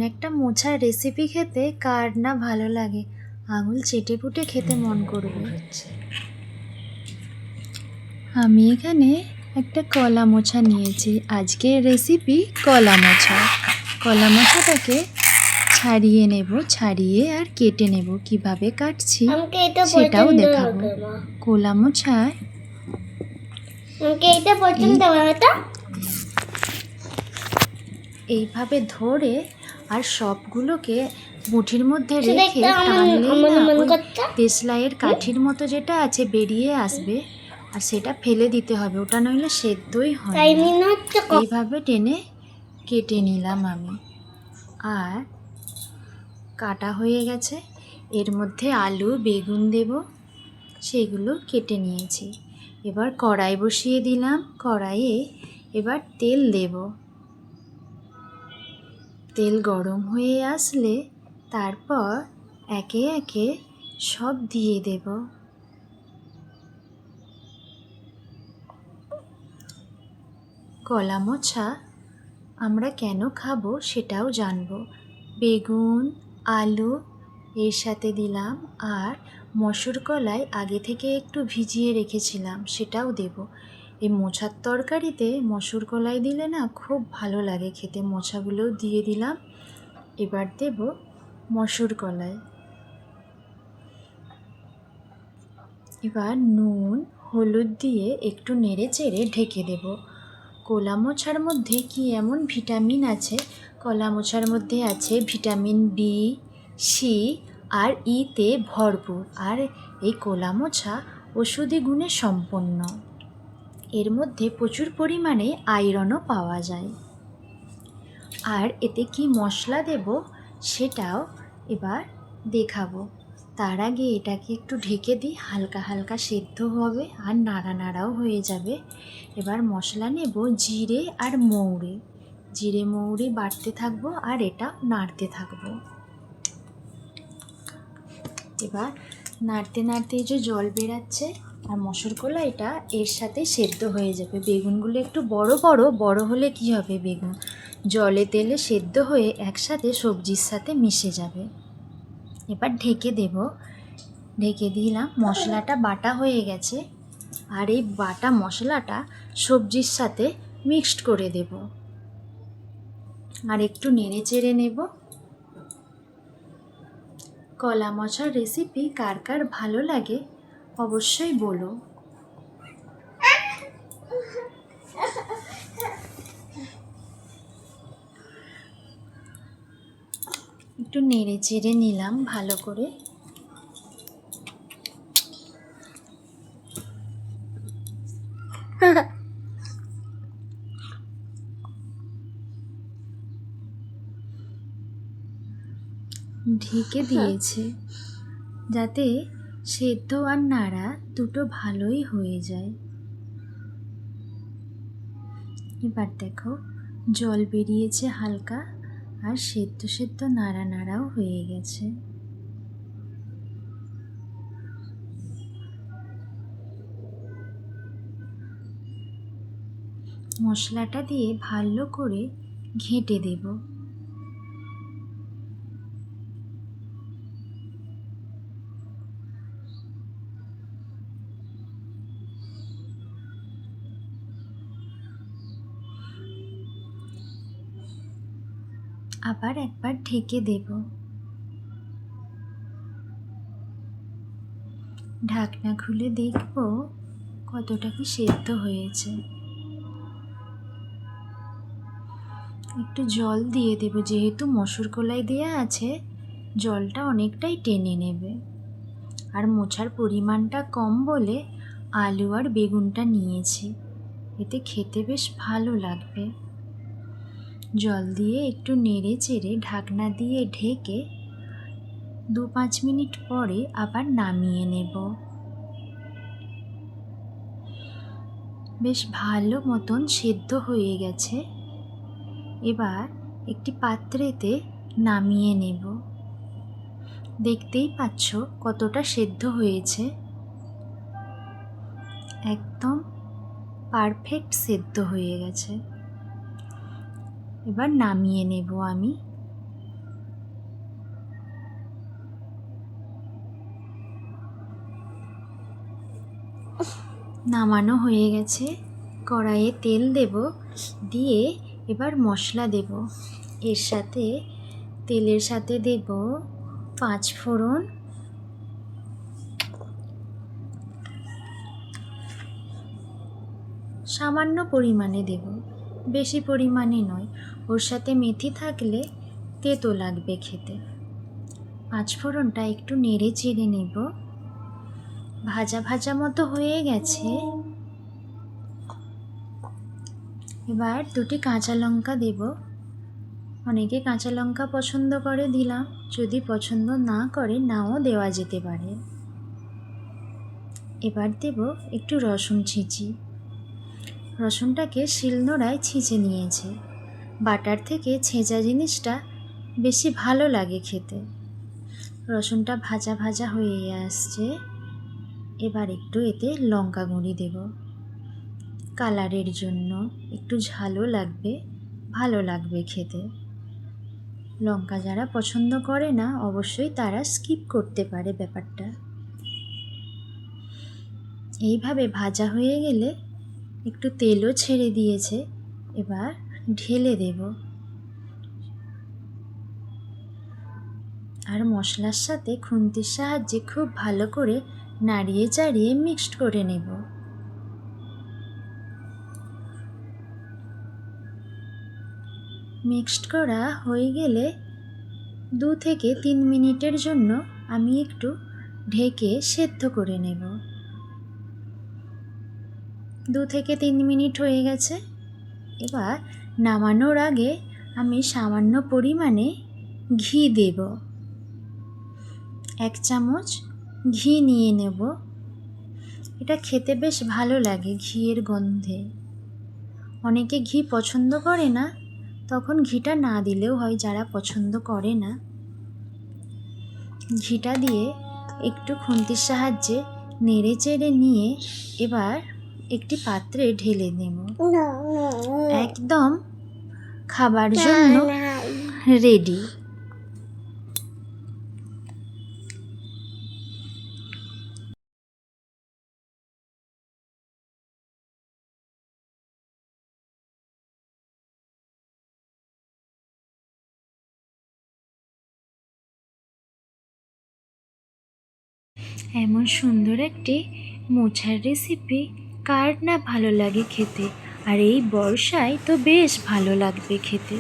একটা মোচার রেসিপি খেতে কার না ভালো লাগে, আঙুল চেটেপুটে খেতে মন করবে। আমি এখানে একটা কলা মোচা নিয়েছি। আজকের রেসিপি কলা মোচা। কলা মোচাটাকে ছাড়িয়ে নেব, ছাড়িয়ে আর কেটে নেব। কিভাবে কাটছি সেটাও দেখাবো। কলা মোচায় এইভাবে ধরে আর সবগুলোকে মুঠির মধ্যে রেখে টানলেই না ওই দেশলাইয়ের কাঠির মতো যেটা আছে বেরিয়ে আসবে, আর সেটা ফেলে দিতে হবে, ওটা নইলে সেদ্ধই হয় না। এইভাবে টেনে কেটে নিলাম আমি। আর কাটা হয়ে গেছে। এর মধ্যে আলু বেগুন দেব, সেগুলো কেটে নিয়েছি। এবার কড়াই বসিয়ে দিলাম। কড়াইয়ে এবার তেল দেব। তেল গরম হয়ে আসলে তারপর একে একে সব দিয়ে দেব। কলা মোচা আমরা কেন খাবো সেটাও জানবো। বেগুন, আলু এর সাথে দিলাম, আর মসুর কলাই আগে থেকে একটু ভিজিয়ে রেখেছিলাম, সেটাও দেব। এই মোচার তরকারিতে মসুর কলাই দিলে না খুব ভালো লাগে খেতে। মোচাগুলোও দিয়ে দিলাম। এবার দেব মসুর কলাই। এবার নুন হলুদ দিয়ে একটু নেড়ে চেড়ে ঢেকে দেব। কলা মোচার মধ্যে কি এমন ভিটামিন আছে, কলা মোচার মধ্যে আছে ভিটামিন বি, সি আর ইতে ভরপুর। আর এই কলা মোচা ওষুধি গুণে সম্পন্ন। এর মধ্যে প্রচুর পরিমাণে আয়রনও পাওয়া যায়। আর এতে কি মশলা দেব সেটাও এবার দেখাবো। তার আগে এটাকে একটু ঢেকে দিই, হালকা হালকা সেদ্ধ হবে আর নাড়া নাড়াও হয়ে যাবে। এবার মশলা নেব জিরে আর মৌরি। জিরে মৌরি বাটতে থাকবো আর এটা নাড়তে থাকবো। এবার নাড়তে নাড়তে এই যে জল বেরাচ্ছে, আর মসুর কলাইটা এর সাথে সেদ্ধ হয়ে যাবে। বেগুনগুলো একটু বড় হলে কি হবে, বেগুন জলে তেলে সেদ্ধ হয়ে একসাথে সবজির সাথে মিশে যাবে। এবার ঢেকে দেব। ঢেকে দিলাম। মশলাটা বাটা হয়ে গেছে, আর এই বাটা মশলাটা সবজির সাথে মিক্সড করে দেব। আর একটু নেড়ে চেড়ে নেব। কলা মোচার রেসিপি কার কার ভালো লাগে অবশ্যই বলো। একটু নেড়ে চেড়ে নিলাম ভালো করে। ঢেকে দিয়েছে যাতে সেদ্ধ আর নাড়া দুটো ভালোই হয়ে যায়। এবার দেখো জল বেরিয়েছে হালকা, আর সেদ্ধ সেদ্ধ নাড়া নাড়াও হয়ে গেছে। মশলাটা দিয়ে ভালো করে ঘেঁটে দেব। আবার একবার ঢেকে দেব। ঢাকনা খুলে দেখব কতটা কি সেদ্ধ হয়েছে। একটু জল দিয়ে দেব, যেহেতু মসুর কলাই দেওয়া আছে জলটা অনেকটাই টেনে নেবে। আর মোচার পরিমাণটা কম বলে আলু আর বেগুনটা নিয়েছি, এতে খেতে বেশ ভালো লাগবে। জল দিয়ে একটু নেড়ে চেড়ে ঢাকনা দিয়ে ঢেকে 2-5 মিনিট পরে আবার নামিয়ে নেব। বেশ ভালো মতন সেদ্ধ হয়ে গেছে। এবার একটি পাত্রেতে নামিয়ে নেব। দেখতেই পাচ্ছ কতটা সেদ্ধ হয়েছে, একদম পারফেক্ট সেদ্ধ হয়ে গেছে। এবার নামিয়ে নেব আমি। নামানো হয়ে গেছে। কড়াইয়ে তেল দেব, দিয়ে এবার মশলা দেব। এর সাথে তেলের সাথে দেব 5 ফোড়ন, সামান্য পরিমাণে দেব, বেশি পরিমাণে নয়। ওর সাথে মেথি থাকলে তেতো লাগবে খেতে। 5 ফোড়নটা একটু নেড়ে চেড়ে নেব। ভাজা ভাজা মতো হয়ে গেছে। এবার 2টি কাঁচা লঙ্কা দেব। অনেকে কাঁচা লঙ্কা পছন্দ করে, দিলাম। যদি পছন্দ না করে নাও দেওয়া যেতে পারে। এবার দেব একটু রসুন ছিঁচি। রসুনটাকে শিলনোড়ায় ছিঁচে নিয়েছে। বাটার থেকে ছেঁচা জিনিসটা বেশি ভালো লাগে খেতে। রসুনটা ভাজা ভাজা হয়ে আসছে। এবার একটু এতে লঙ্কা গুঁড়ি দেব, কালারের জন্য। একটু ঝালও লাগবে, ভালো লাগবে খেতে। লঙ্কা যারা পছন্দ করে না অবশ্যই তারা স্কিপ করতে পারে ব্যাপারটা। এইভাবে ভাজা হয়ে গেলে একটু তেলও ছেড়ে দিয়েছে। এবার ঢেলে দেব, আর মশলার সাথে খুন্তির সাহায্যে খুব ভালো করে নাড়িয়ে চাড়িয়ে মিক্সড করে নেব। মিক্সড করা হয়ে গেলে 2 থেকে 3 মিনিটের জন্য আমি একটু ঢেকে সেদ্ধ করে নেব। 2 থেকে 3 মিনিট হয়ে গেছে। এবার নামানোর আগে আমি সামান্য পরিমাণে ঘি দেব। 1 চামচ ঘি নিয়ে নেব। এটা খেতে বেশ ভালো লাগে ঘিয়ের গন্ধে। অনেকে ঘি পছন্দ করে না, তখন ঘিটা না দিলেও হয়। যারা পছন্দ করে না, ঘিটা দিয়ে একটু খুন্তির সাহায্যে নেড়ে চেড়ে নিয়ে এবার একটি পাত্রে ঢেলে নেব। একদম খাবার জন্য রেডি। এমন সুন্দর একটি মোচার রেসিপি কার না ভালো লাগে খেতে, আর এই বর্ষায় তো বেশ ভালো লাগবে খেতে।